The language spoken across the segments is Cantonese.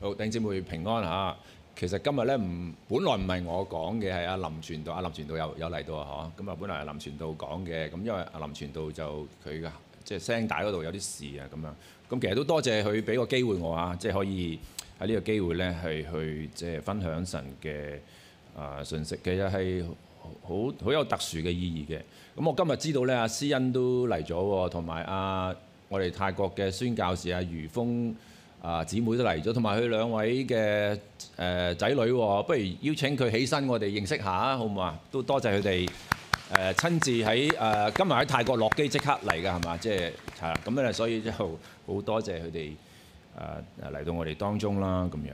好，弟兄姊妹平安嚇。其實今日咧本來唔係我講嘅，係阿林傳道。阿林傳道有嚟到啊，嗬。咁啊，本來係林傳道講嘅。咁因為阿林傳道就佢嘅即係聲帶嗰度有啲事啊，咁樣。咁其實都多謝佢俾個機會我啊，即係可以喺呢個機會咧係去即係分享神嘅信息。其實係好有特殊嘅意義嘅。咁我今日知道咧，阿施恩都嚟咗喎，同埋我哋泰國嘅宣教士阿余峰姊妹都嚟咗，同埋佢兩位嘅仔女喎。不如邀請佢起身，我哋認識下啊，好唔好啊？都多謝佢哋親自喺今日喺泰國落機即刻嚟㗎，係嘛？即係啦，咁咧，所以就好多謝佢哋嚟到我哋當中啦，咁樣。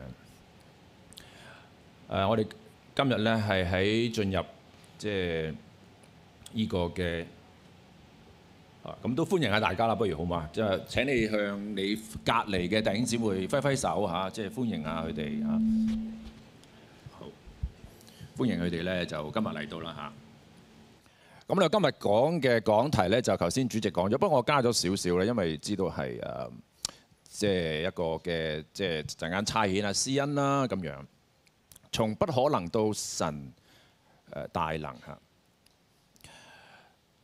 我哋今日咧係喺進入即係呢個嘅。咁都歡迎下大家啦，不如好嘛？即係請你向你隔離嘅弟兄姊妹揮揮手嚇，即係歡迎下佢哋嚇。好，歡迎佢哋咧，就今日嚟到啦嚇。咁咧今日講嘅講題咧，就頭先主席講咗，不過我加咗少少咧，因為知道係即係一個嘅即係陣間差遣施恩啦咁樣，從不可能到神大能嚇。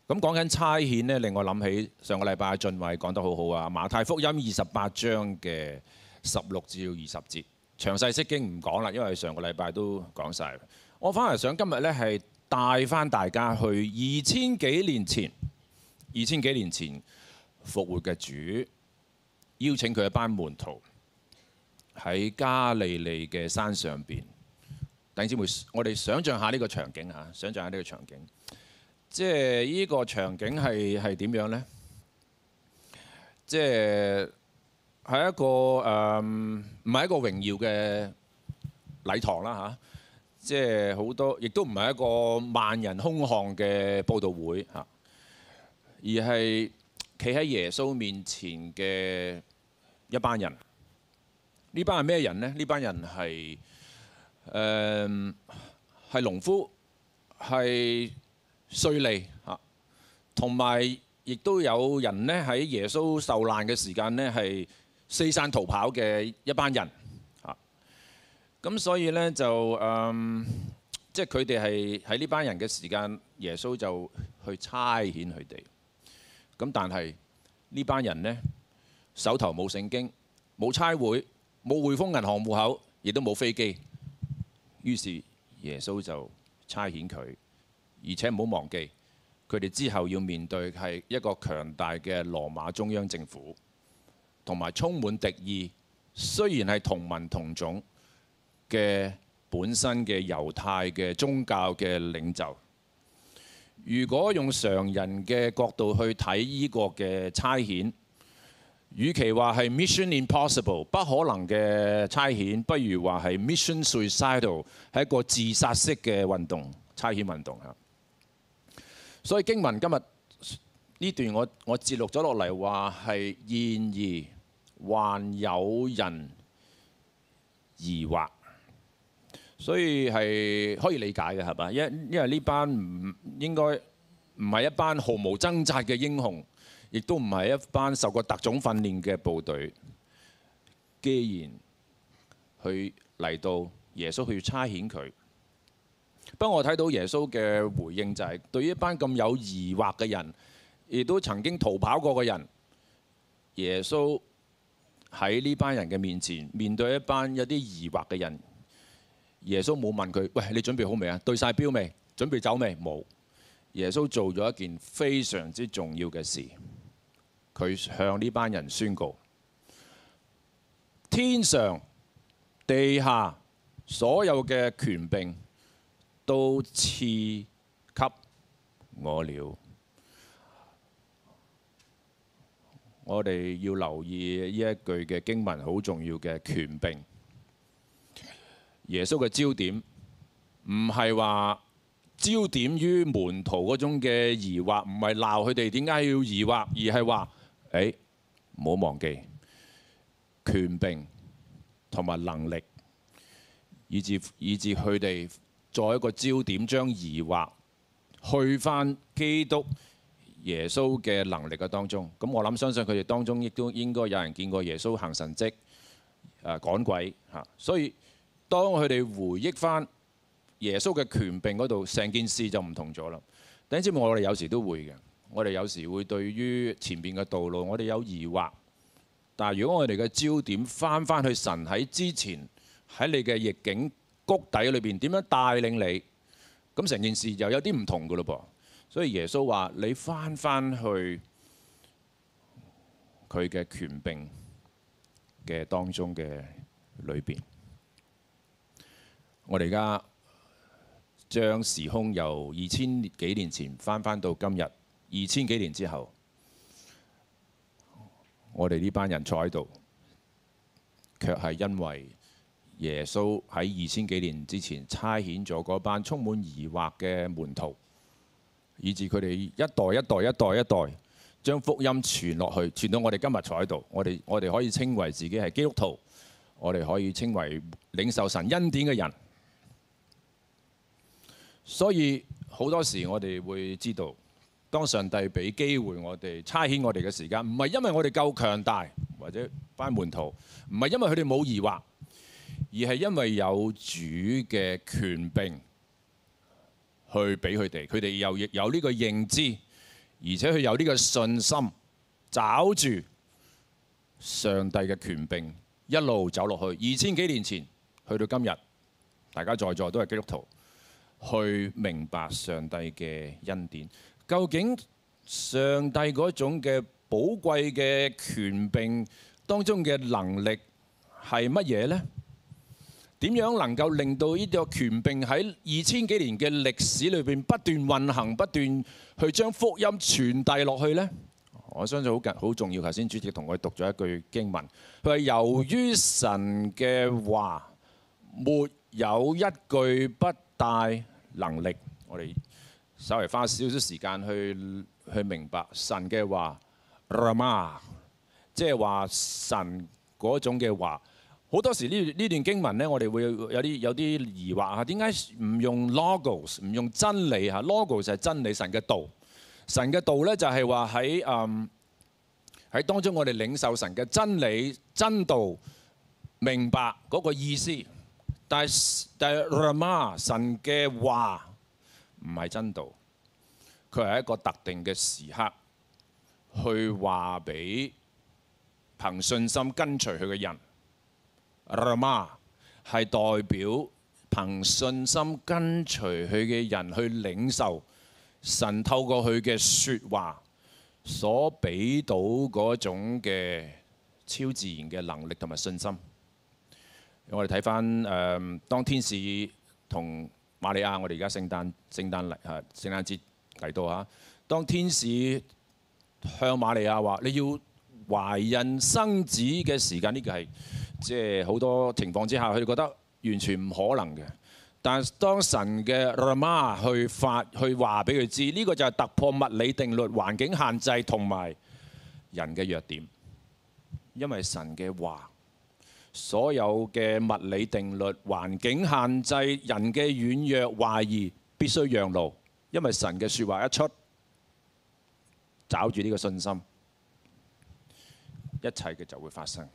咁講緊差遣呢，令我諗起上個禮拜俊偉講得好好啊，馬太福音28章嘅16至20節，詳細釋經唔講啦，因為上個禮拜都講晒。我反而想今日呢係帶翻大家去2000幾年前復活嘅主，邀請佢一班門徒喺加利利嘅山上邊。弟兄姊妹，我哋想像下呢個場景嚇，想像下呢個場景。即係呢個場景係點樣呢？即係一個唔係一個榮耀嘅禮堂啦嚇，即係好多，亦都唔係一個萬人空巷嘅佈道會嚇，而係企喺耶穌面前嘅一班人。呢班係咩人呢？呢班人係農夫，係稅吏嚇，同埋亦都有人呢喺耶穌受難嘅時間呢係四散逃跑嘅一班人嚇。咁所以呢，就即係佢哋係喺呢班人嘅時間，耶穌就去差遣佢哋。咁但係呢班人呢，手頭冇聖經，冇差會，冇匯豐銀行戶口，亦都冇飛機。於是耶穌就差遣佢。而且唔好忘記，佢哋之後要面對係一個強大嘅羅馬中央政府，同埋充滿敵意，雖然係同文同種嘅本身嘅猶太嘅宗教嘅領袖。如果用常人嘅角度去睇呢個嘅差遣，與其話係 mission impossible 不可能嘅差遣，不如話係 mission suicidal 係一個自殺式嘅運動，差遣運動嚇。所以經文今日呢段我節錄咗落嚟話係，然而還有人疑惑，所以係可以理解嘅係嘛？因為呢班唔應該唔係一班毫無掙扎嘅英雄，亦都唔係一班受過特種訓練嘅部隊。既然佢嚟到，耶穌去差遣佢。不過我睇到耶穌嘅回應就係，對於一班咁有疑惑嘅人，亦都曾經逃跑過嘅人，耶穌喺呢班人嘅面前，面對一班有啲疑惑嘅人，耶穌冇問佢：喂，你準備好未啊？對晒標未？準備走未？冇。耶穌做咗一件非常之重要嘅事，佢向呢班人宣告：天上、地下所有嘅權柄都賜給我了。我哋要留意呢一句嘅經文，好重要嘅權柄。耶穌嘅焦點唔係話焦點於門徒嗰種嘅疑惑，唔係鬧佢哋點解要疑惑，而係話：唔好忘記權柄同埋能力，以至佢哋再一個焦點，將疑惑去返基督耶穌嘅能力嘅當中。咁我諗相信佢哋當中亦都應該有人見過耶穌行神蹟，趕鬼嚇。所以當佢哋回憶翻耶穌嘅權柄嗰度，成件事就唔同咗啦。弟兄姊妹，我哋有時都會嘅，我哋有時會對於前邊嘅道路，我哋有疑惑。但係如果我哋嘅焦點翻去神喺之前喺你嘅逆境谷底裏邊點樣帶領你，咁成件事就有啲唔同㗎咯噃。所以耶穌話：你翻去佢嘅權柄嘅當中嘅裏邊。我哋而家將時空由2000幾年前翻到今日，2000幾年之後，我哋呢班人坐喺度，卻係因為耶穌喺2000幾年之前差遣咗嗰班充滿疑惑嘅門徒，以致佢哋一代將福音傳落去，傳到我哋今日坐喺度。我哋可以稱為自己係基督徒，我哋可以稱為領受神恩典嘅人。所以好多時我哋會知道，當上帝俾機會我哋差遣我哋嘅時間，唔係因為我哋夠強大，或者班門徒，唔係因為佢哋冇疑惑，而係因為有主嘅權柄去俾佢哋，佢哋又亦有呢個認知，而且佢有呢個信心，抓住上帝嘅權柄一路走落去。2000幾年前去到今日，大家在座都係基督徒，去明白上帝嘅恩典。究竟上帝嗰種嘅寶貴嘅權柄當中嘅能力係乜嘢呢？點樣能夠令到呢個權柄喺2000幾年嘅歷史裏邊不斷運行，不斷去將福音傳遞落去呢？我相信好重要。頭先主席同我讀咗一句經文，佢話：由於神嘅話沒有一句不帶能力。我哋稍微花少少時間去明白神嘅話 Rama， 即係話神嗰種嘅話。好多時呢段經文呢，我哋會有啲疑惑嚇，點解唔用 logos， 唔用真理嚇 ？logos 係真理，神嘅道。神嘅道呢，就係話喺當中，我哋領受神嘅真理、真道，明白嗰個意思。但係 Rama 神嘅話唔係真道，佢係一個特定嘅時刻去話俾憑信心跟隨佢嘅人。Rama 係代表憑信心跟隨佢嘅人去領受神透過佢嘅説話所俾到嗰種嘅超自然嘅能力同埋信心。我哋睇翻當天使同瑪利亞，我哋而家聖誕節嚟到嚇，當天使向瑪利亞話：你要懷孕生子嘅時間，呢個係即係好多情況之下，佢哋覺得完全唔可能嘅。但係當神嘅 Rama 去話俾佢知，呢個就係突破物理定律、環境限制同埋人嘅弱點。因為神嘅話，所有嘅物理定律、環境限制、人嘅軟弱、懷疑，必須讓路。因為神嘅説話一出，找住呢個信心，一切嘅就會發生。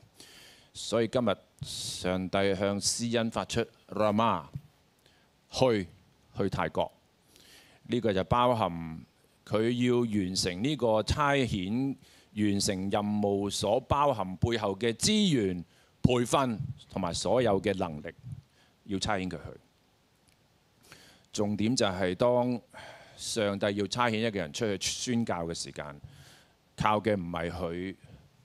所以今日上帝向施恩發出 Rama 去泰國，呢個就包含佢要完成呢個差遣、完成任務所包含背後嘅資源、培訓同埋所有嘅能力，要差遣佢去。重點就係當上帝要差遣一個人出去宣教嘅時間，靠嘅唔係佢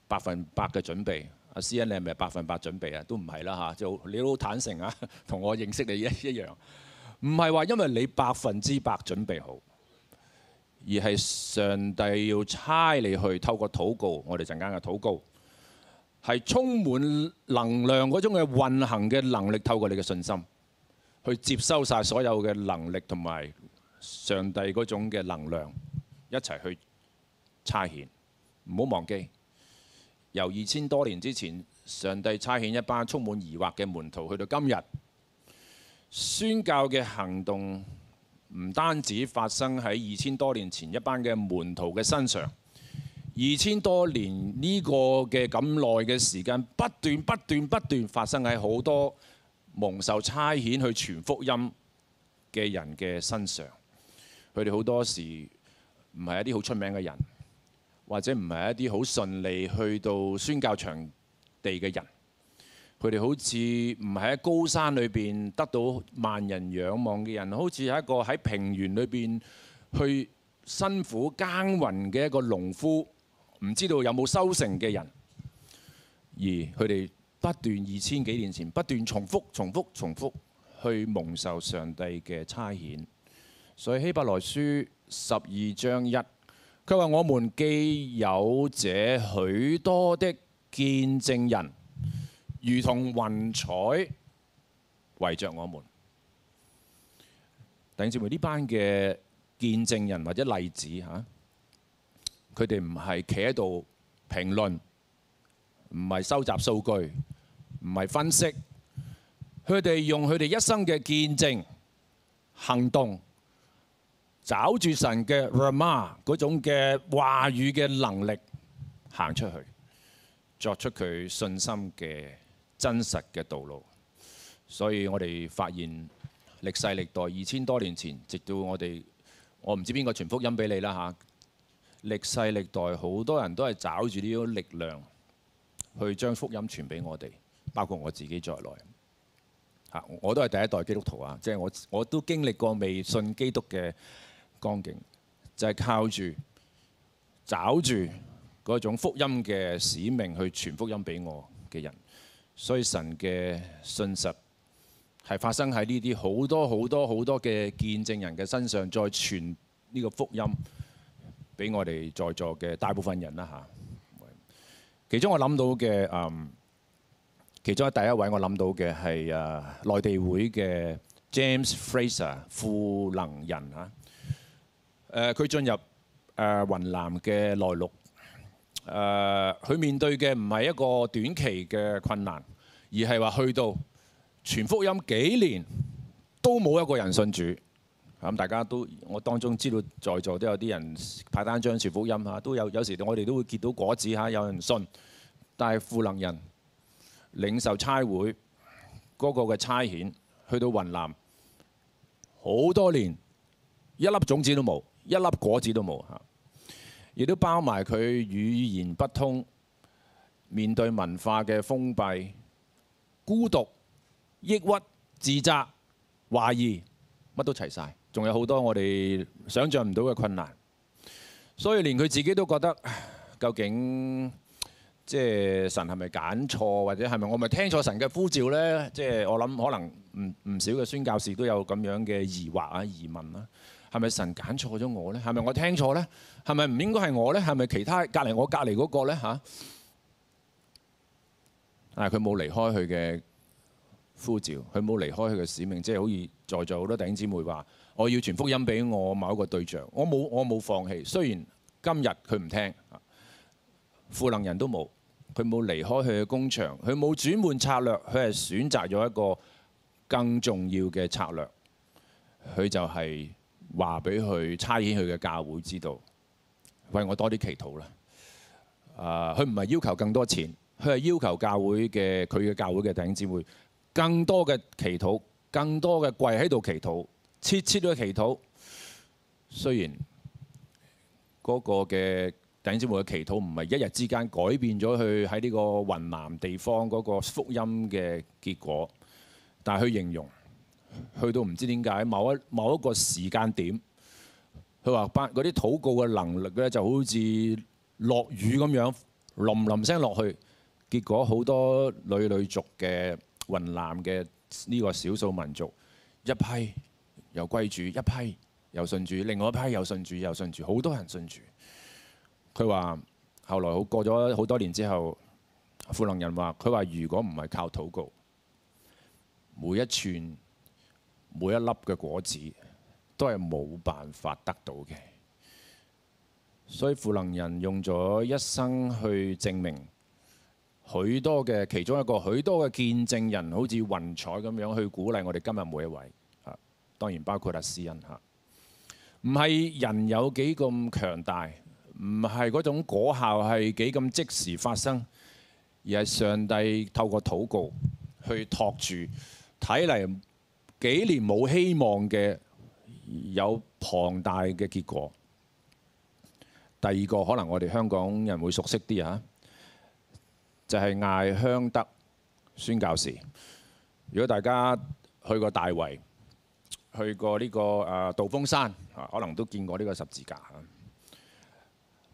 100%嘅準備。阿施恩，你係咪100%準備啊？都唔係啦嚇，就你都好坦誠啊，同我認識你一樣。唔係話因為你100%準備好，而係上帝要差你去透過禱告，我哋陣間嘅禱告係充滿能量嗰種嘅運行嘅能力，透過你嘅信心去接收晒所有嘅能力同埋上帝嗰種嘅能量，一齊去差遣。唔好忘記，由2000多年之前，上帝差遣一班充滿疑惑嘅門徒，去到今日，宣教嘅行動唔單止發生喺2000多年前一班嘅門徒嘅身上， 2000多年呢個嘅咁耐嘅時間，不斷發生喺好多蒙受差遣去傳福音嘅人嘅身上。佢哋好多時唔係一啲好出名嘅人，或者唔係一啲好順利去到宣教場地嘅人。佢哋好似唔係喺高山裏邊得到萬人仰望嘅人，好似係一個喺平原裏邊去辛苦耕耘嘅一個農夫，唔知道有冇收成嘅人。而佢哋不斷2000幾年前不斷重複去蒙受上帝嘅差遣。所以希伯來書12章1，佢話：我們既有這許多的見證人，如同雲彩圍着我們。弟兄姊妹，呢班嘅見證人或者例子嚇，佢哋唔係企喺度評論，唔係收集數據，唔係分析，佢哋用佢哋一生嘅見證行動，找住神嘅 Rama 嗰種嘅話語嘅能力行出去，作出佢信心嘅真實嘅道路。所以我哋發現歷世歷代2000多年前，直到我唔知邊個傳福音俾你啦嚇。歷世歷代好多人都係找住呢種力量去將福音傳俾我哋，包括我自己在內嚇。我都係第一代基督徒啊，即係我都經歷過未信基督嘅光景，就係靠住找住嗰種福音嘅使命去傳福音俾我嘅人。所以神嘅信實係發生喺呢啲好多嘅見證人嘅身上，再傳呢個福音俾我哋在座嘅大部分人啦嚇。其中我諗到嘅其中第一位我諗到嘅係內地會嘅 James Fraser 富能人嚇。佢進入雲南嘅內陸，佢面對嘅唔係一個短期嘅困難，而係話去到傳福音幾年都冇一個人信主。咁大家都我當中知道，在座都有啲人派單張傳福音嚇，都有時我哋都會結到果子嚇，有人信。但係富能人領受差會嗰個嘅差遣，去到雲南好多年，一粒種子都冇。一粒果子都冇嚇，亦都包埋佢語言不通，面對文化嘅封閉、孤獨、抑鬱、自責、懷疑，乜都齊晒，仲有好多我哋想像唔到嘅困難。所以連佢自己都覺得，究竟即係神係咪揀錯，或者係咪我咪聽錯神嘅呼召呢？即係我諗可能唔少嘅宣教士都有咁樣嘅疑惑啊、疑問啦。係咪神揀錯咗我呢？係咪我聽錯呢？係咪唔應該係我呢？係咪其他我隔離嗰個呢？嚇！但係佢冇離開佢嘅呼召，佢冇離開佢嘅使命，即係好似在座好多弟兄姊妹話：我要傳福音俾我某一個對象，我冇放棄。雖然今日佢唔聽，富能人都冇，佢冇離開佢嘅工場，佢冇轉換策略，佢係選擇咗一個更重要嘅策略，佢就係話俾佢差遣佢嘅教會知道，為我多啲祈禱啦。佢唔係要求更多錢，佢係要求佢嘅教會嘅弟兄姊妹更多嘅祈禱，更多嘅跪喺度祈禱，切切嘅祈禱。雖然嗰個嘅弟兄姊妹嘅祈禱唔係一日之間改變咗佢喺呢個雲南地方嗰個福音嘅結果，但係佢形容，去到唔知點解某一個時間點，佢話嗰啲禱告嘅能力咧就好似落雨咁樣，淋淋聲落去，結果好多女族嘅雲南嘅呢個少數民族，一批又歸主，一批又信主，另外一批又信主，又信主，好多人信主。佢話後來過咗好多年之後，富能人話：佢話如果唔係靠禱告，每一寸每一粒嘅果子都係冇辦法得到嘅。所以富能人用咗一生去證明許多嘅其中一個許多嘅見證人，好似雲彩咁樣去鼓勵我哋今日每一位。當然包括施恩嚇，唔係人有幾咁強大，唔係嗰種果效係幾咁即時發生，而係上帝透過禱告去托住，睇嚟幾年冇希望嘅有龐大嘅結果。第二個可能我哋香港人會熟悉啲啊，就係艾香德宣教士。如果大家去過大圍，去過呢個道風山，可能都見過呢個十字架。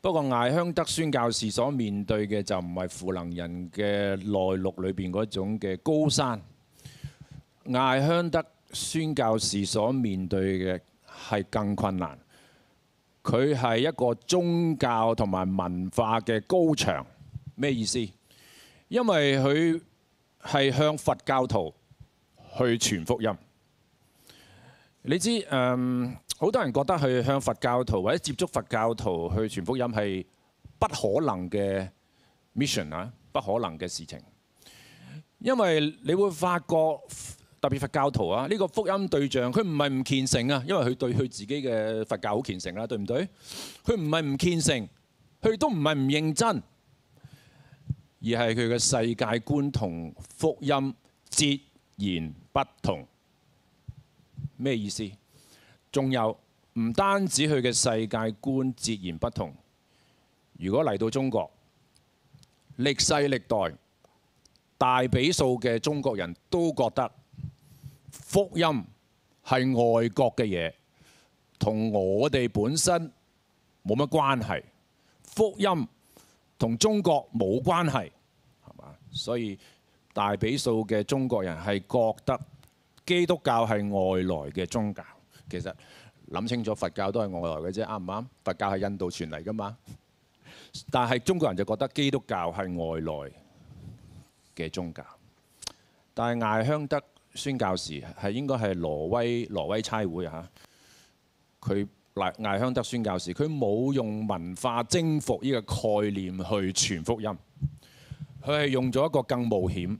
不過艾香德宣教士所面對嘅就唔係負能人嘅內陸裏邊嗰種嘅高山，艾香德宣教士所面對嘅係更困難。佢係一個宗教同埋文化嘅高牆，咩意思？因為佢係向佛教徒去傳福音。你知好多人覺得去向佛教徒或者接觸佛教徒去傳福音係不可能嘅 mission 啊，不可能嘅事情。因為你會發覺特別佛教徒啊，呢個福音對象佢唔係唔虔誠啊，因為佢對佢自己嘅佛教好虔誠啦，對唔對？佢唔係唔虔誠，佢都唔係唔認真，而係佢嘅世界觀同福音截然不同。咩意思？仲有唔單止佢嘅世界觀截然不同，如果嚟到中國，歷世歷代大比數嘅中國人都覺得福音係外國嘅嘢，同我哋本身冇乜關係。福音同中國冇關係，係嘛？所以大比數嘅中國人係覺得基督教係外來嘅宗教。其實諗清楚，佛教都係外來嘅啫，啱唔啱？佛教係印度傳嚟㗎嘛。但係中國人就覺得基督教係外來嘅宗教。但係艾香德宣教士係應該係挪威差會嚇，佢艾香德宣教士佢冇用文化征服呢個概念去傳福音，佢係用咗一個更冒險、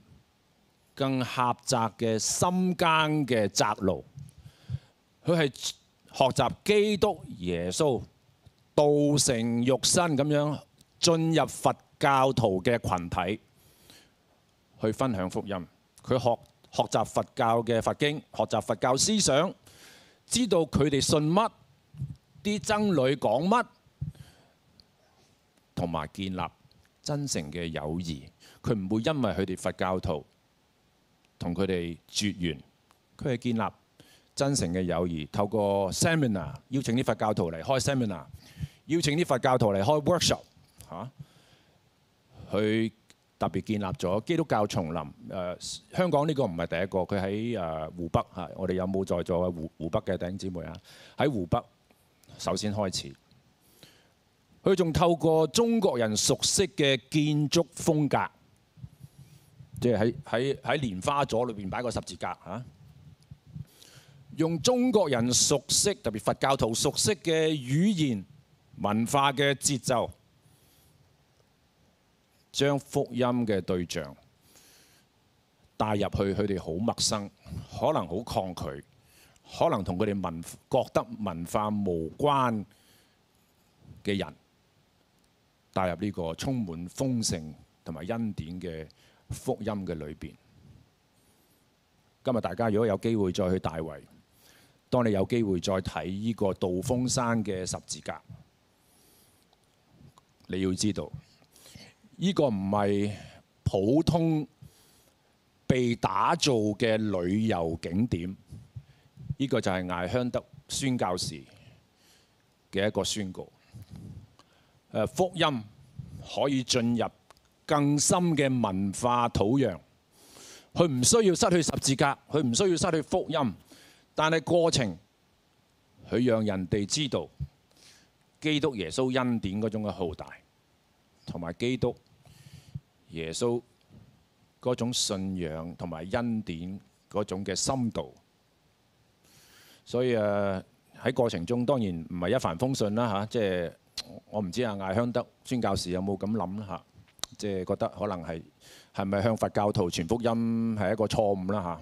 更狹窄嘅深耕嘅窄路。佢係學習基督耶穌道成肉身咁樣進入佛教徒嘅群體，去分享福音。佢學習佛教嘅佛經，學習佛教思想，知道佢哋信乜，啲僧侶講乜，同埋建立真誠嘅友誼。佢唔會因為佢哋佛教徒同佢哋絕緣，佢係建立真誠嘅友誼。透過 seminar 邀請啲佛教徒嚟開 seminar， 邀請啲佛教徒嚟開 workshop 嚇，去特別建立咗基督教叢林。香港呢個唔係第一個，佢喺湖北嚇。我哋有冇在座嘅湖北嘅弟兄姊妹啊？喺湖北首先開始，佢仲透過中國人熟悉嘅建築風格，即係喺蓮花座裏邊擺個十字架嚇，用中國人熟悉特別佛教徒熟悉嘅語言文化嘅節奏，將福音嘅對象帶入去佢哋好陌生，可能好抗拒，可能同佢哋覺得文化無關嘅人，帶入呢個充滿豐盛同埋恩典嘅福音嘅裏邊。今日大家如果有機會再去大圍，當你有機會再睇呢個道風山嘅十字架，你要知道，呢個唔係普通被打造嘅旅遊景點，呢個就係艾香德宣教士嘅一個宣告。福音可以進入更深嘅文化土壤，佢唔需要失去十字架，佢唔需要失去福音，但係過程佢讓人哋知道基督耶穌恩典嗰種嘅浩大，同埋基督耶穌嗰種信仰同埋恩典嗰種嘅深度。所以喺過程中當然唔係一帆風順啦嚇，即係我唔知艾香德宣教士有冇咁諗嚇，即係覺得可能係咪向佛教徒傳福音係一個錯誤啦嚇。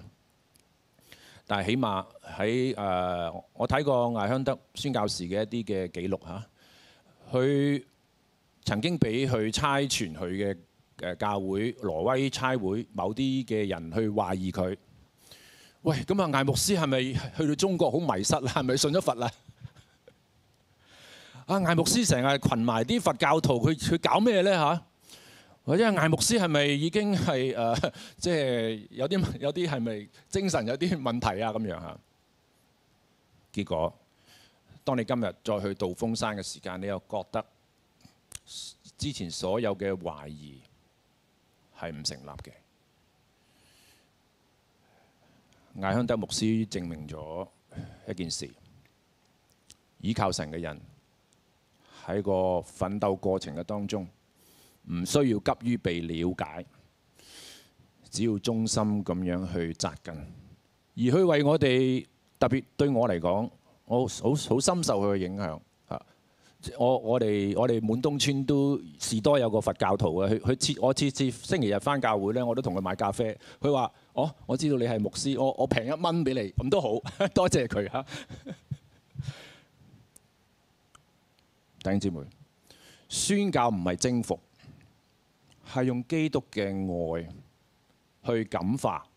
但係起碼喺我睇過艾香德宣教士嘅一啲嘅記錄嚇，佢曾經俾佢差傳佢嘅教會挪威差會某啲嘅人去懷疑佢。喂，咁啊，艾牧師係咪去到中國好迷失啦？係咪信咗佛啦？啊，艾牧師成日群埋啲佛教徒，佢搞咩咧嚇？或者艾牧師係咪已經係即係有啲係咪精神有啲問題啊咁樣嚇？結果，當你今日再去道風山嘅時間，你又覺得之前所有嘅懷疑係唔成立嘅。艾香德牧師證明咗一件事：倚靠神嘅人喺個奮鬥過程嘅當中，唔需要急於被了解，只要忠心咁樣去扎根，而去為我哋，特別對我嚟講，我好深受佢嘅影響嚇。我哋滿東村都士多有個佛教徒啊，我次次星期日返教會咧，我都同佢買咖啡。佢話：我知道你係牧師，我平1蚊俾你，咁都好，多謝佢嚇。弟兄姊妹，宣教唔係征服，係用基督嘅愛去感化、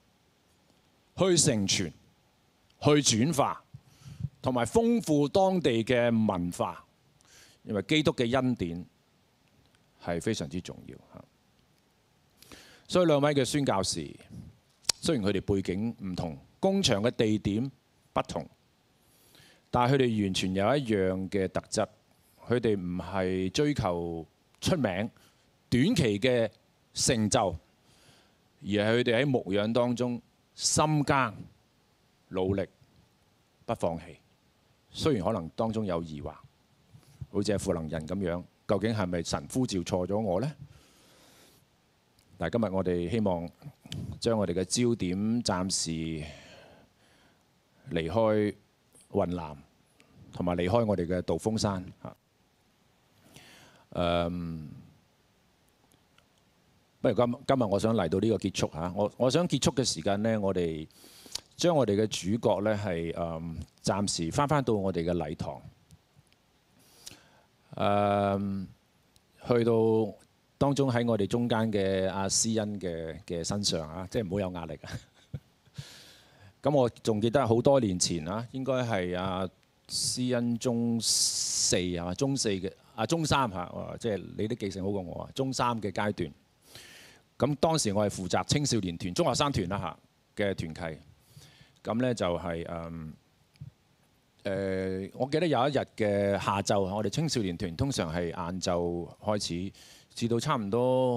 去成全、去轉化，同埋豐富當地嘅文化。因為基督嘅恩典係非常之重要嚇。所以兩位嘅宣教士，雖然佢哋背景唔同，工場嘅地點不同，但係佢哋完全有一樣嘅特質。佢哋唔係追求出名、短期嘅成就，而係佢哋喺牧養當中深耕、努力、不放棄。雖然可能當中有疑惑，好似係負能人咁樣，究竟係咪神呼召錯咗我呢？但係今日我哋希望將我哋嘅焦點暫時離開雲南，同埋離開我哋嘅道風山嚇。不如今日我想嚟到呢個結束嚇。我想結束嘅時間呢，我哋將我哋嘅主角呢係暫時翻到我哋嘅禮堂。去到當中喺我哋中間嘅阿施恩嘅身上啊，即係唔好有壓力啊。咁我仲記得好多年前啊，應該係阿施恩中4係嘛？中4嘅中3嚇，即係你都記性好過我啊。中3嘅階段，咁當時我係負責青少年團、中學生團啦嚇嘅團契。咁咧就係我記得有一日嘅下晝，我哋青少年團通常係晏晝開始，至到差唔多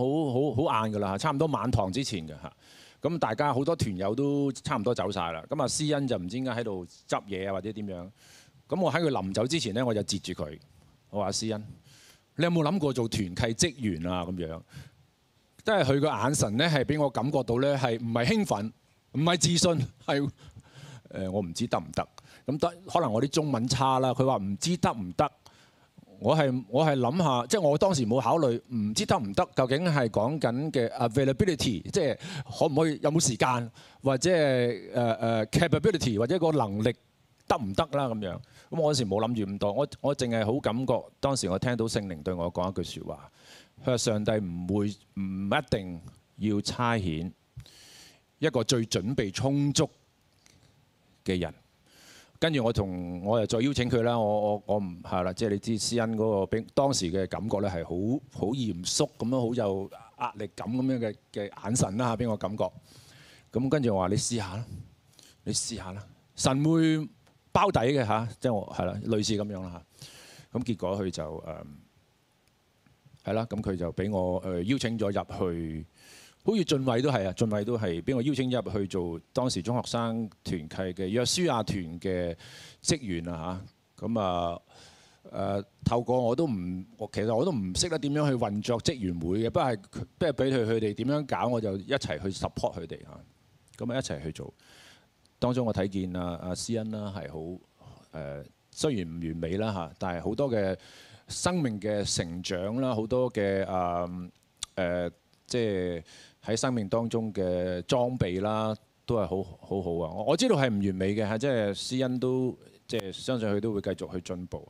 好晏㗎啦，差唔多晚堂之前嘅嚇。咁大家好多團友都差唔多走晒啦。咁啊，施恩就唔知點解喺度執嘢啊，或者點樣。咁我喺佢臨走之前咧，我就截住佢。我話：施恩，你有冇諗過做團契職員啊？咁樣，即係佢個眼神咧，係俾我感覺到咧，係唔係興奮，唔係自信，係我唔知得唔得。咁可能我啲中文差啦。佢話唔知得唔得，我係諗下，即係我當時冇考慮唔知得唔得，究竟係講緊嘅 availability，即係可唔可以有冇時間，或者係capability，或者個能力得唔得啦咁樣。咁我嗰時冇諗住咁多，我淨係好感覺當時我聽到聖靈對我講一句説話，佢話上帝唔一定要差遣一個最準備充足嘅人。跟住我又再邀請佢啦，我唔係啦，即係你知施恩嗰個當時嘅感覺咧係好嚴肅咁樣，好有壓力感咁樣嘅眼神啦嚇，俾我感覺。咁跟住我話你試下啦，你試下啦，神會包底嘅嚇，即係我係啦，類似咁樣啦嚇。咁結果佢就係啦，咁佢就俾我邀請咗入去。好似俊偉都係啊，俊偉都係俾我邀請入去做當時中學生團契嘅約書亞團嘅職員啊嚇。咁透過其實我都唔識得點樣去運作職員會嘅，不過俾佢哋點樣搞，我就一齊去 support 佢哋嚇。咁一齊去做。當中我睇見阿施恩啦係好雖然唔完美啦嚇，但係好多嘅生命嘅成長啦，好多嘅即係喺生命當中嘅裝備啦，都係好好啊！我知道係唔完美嘅嚇，即係施恩都即係相信佢都會繼續去進步。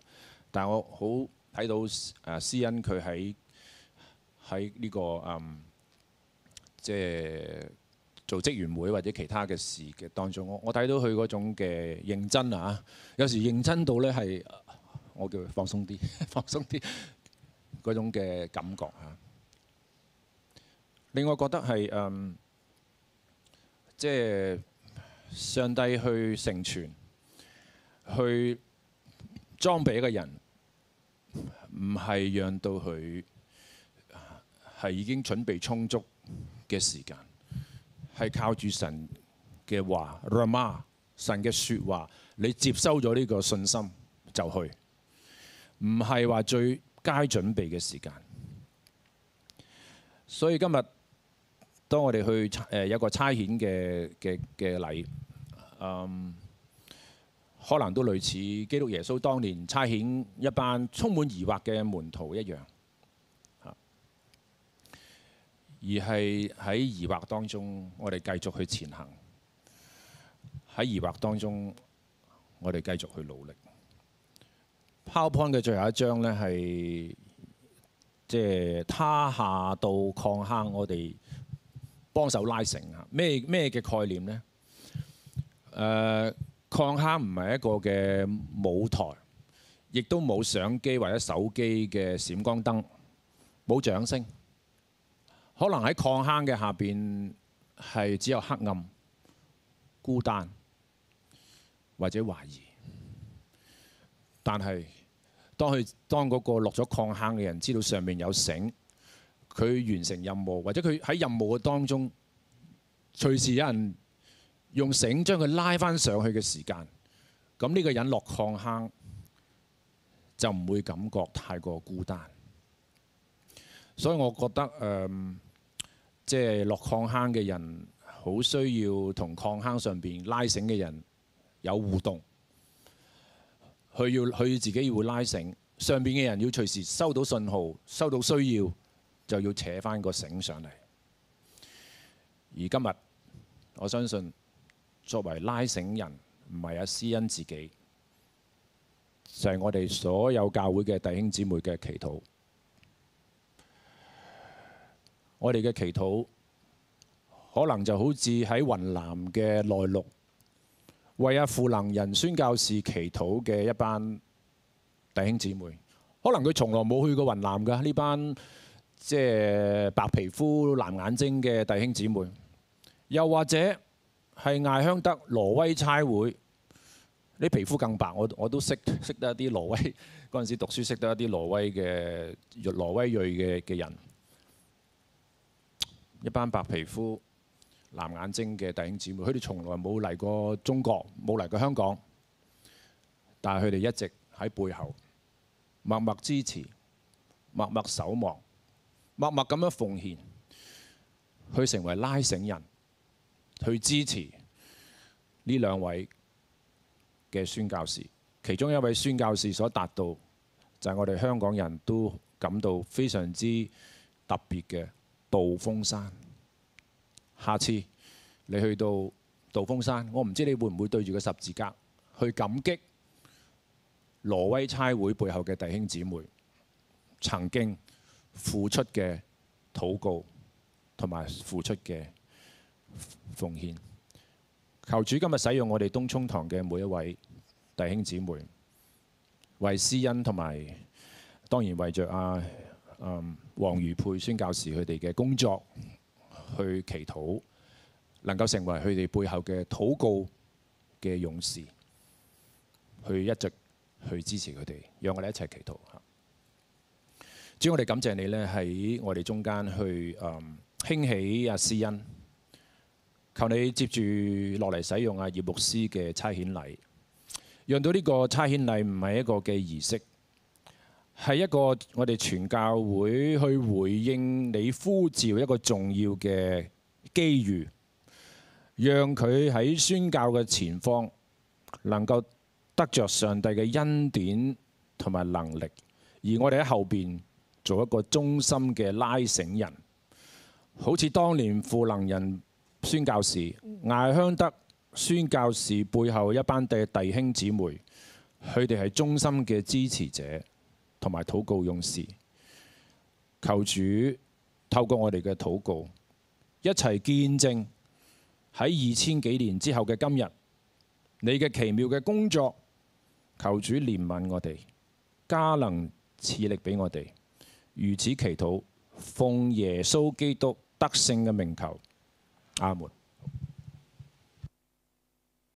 但係我好睇到施恩佢喺喺呢個即係做職員會或者其他嘅事嘅當中，我睇到佢嗰種嘅認真啊，有時認真到咧係我叫佢放鬆啲，放鬆啲嗰種嘅感覺嚇。另外覺得係即係上帝去成全，去裝備一個人，唔係讓到佢係已經準備充足嘅時間，係靠住神嘅話 Rama 神嘅説話，你接收咗呢個信心就去，唔係話最佳準備嘅時間。所以今日當我哋去有個差遣嘅禮，可能都類似基督耶穌當年差遣一班充滿疑惑嘅門徒一樣，而係喺疑惑當中，我哋繼續去前行；喺疑惑當中，我哋繼續去努力。PowerPoint 嘅最後一章呢，係即係他下到礦坑，我哋幫手拉繩啊！咩嘅概念呢？礦坑唔係一個嘅舞台，亦都冇相機或者手機嘅閃光燈，冇掌聲。可能喺礦坑嘅下邊係只有黑暗、孤單或者懷疑。但係當嗰個落咗礦坑嘅人知道上面有繩，佢完成任務，或者佢喺任務嘅當中，隨時有人用繩將佢拉翻上去嘅時間，咁呢個人落礦坑就唔會感覺太過孤單。所以我覺得即係落礦坑嘅人好需要同礦坑上邊拉繩嘅人有互動。佢自己要拉繩，上邊嘅人要隨時收到信號、收到需要，就要扯翻個繩上嚟。而今日我相信，作為拉繩人，唔係阿施恩自己，就係我哋所有教會嘅弟兄姊妹嘅祈禱。我哋嘅祈禱可能就好似喺雲南嘅內陸，為阿負能人宣教士祈禱嘅一班弟兄姊妹。可能佢從來冇去過雲南㗎，呢班即係白皮膚藍眼睛嘅弟兄姊妹。又或者係艾香德挪威差會，你皮膚更白，我都識得一啲挪威嗰陣時讀書識得一啲挪威裔嘅人，一班白皮膚藍眼睛嘅弟兄姊妹，佢哋從來冇嚟過中國，冇嚟過香港，但係佢哋一直喺背後默默支持、默默守望、默默咁樣奉獻，去成為拉繩人，去支持呢兩位嘅宣教士。其中一位宣教士所達到，就係我哋香港人都感到非常之特別嘅道風山。下次你去到道風山，我唔知你會唔會對住個十字架去感激挪威差會背後嘅弟兄姊妹曾經付出嘅禱告同埋付出嘅奉獻。求主今日使用我哋東涌堂嘅每一位弟兄姊妹，為施恩同埋當然為着黃如佩宣教士佢哋嘅工作去祈禱，能夠成為佢哋背後嘅禱告嘅勇士，去一直去支持佢哋，讓我哋一齊祈禱。主，我哋感謝你咧，喺我哋中間去興起阿施恩，求你接住落嚟使用阿葉牧師嘅差遣禮，讓到呢個差遣禮唔係一個嘅儀式，係一個我哋全教會去回應你呼召一個重要嘅機遇，讓佢喺宣教嘅前方能夠得着上帝嘅恩典同埋能力，而我哋喺後邊做一個忠心嘅拉繩人，好似當年負能人宣教士艾香德宣教士背後一班嘅弟兄姊妹，佢哋係忠心嘅支持者同埋禱告勇士。求主透過我哋嘅禱告，一齊見證喺2000幾年之後嘅今日，你嘅奇妙嘅工作。求主憐憫我哋，加能賜力俾我哋，如此祈禱，奉耶穌基督得勝嘅名求，阿門。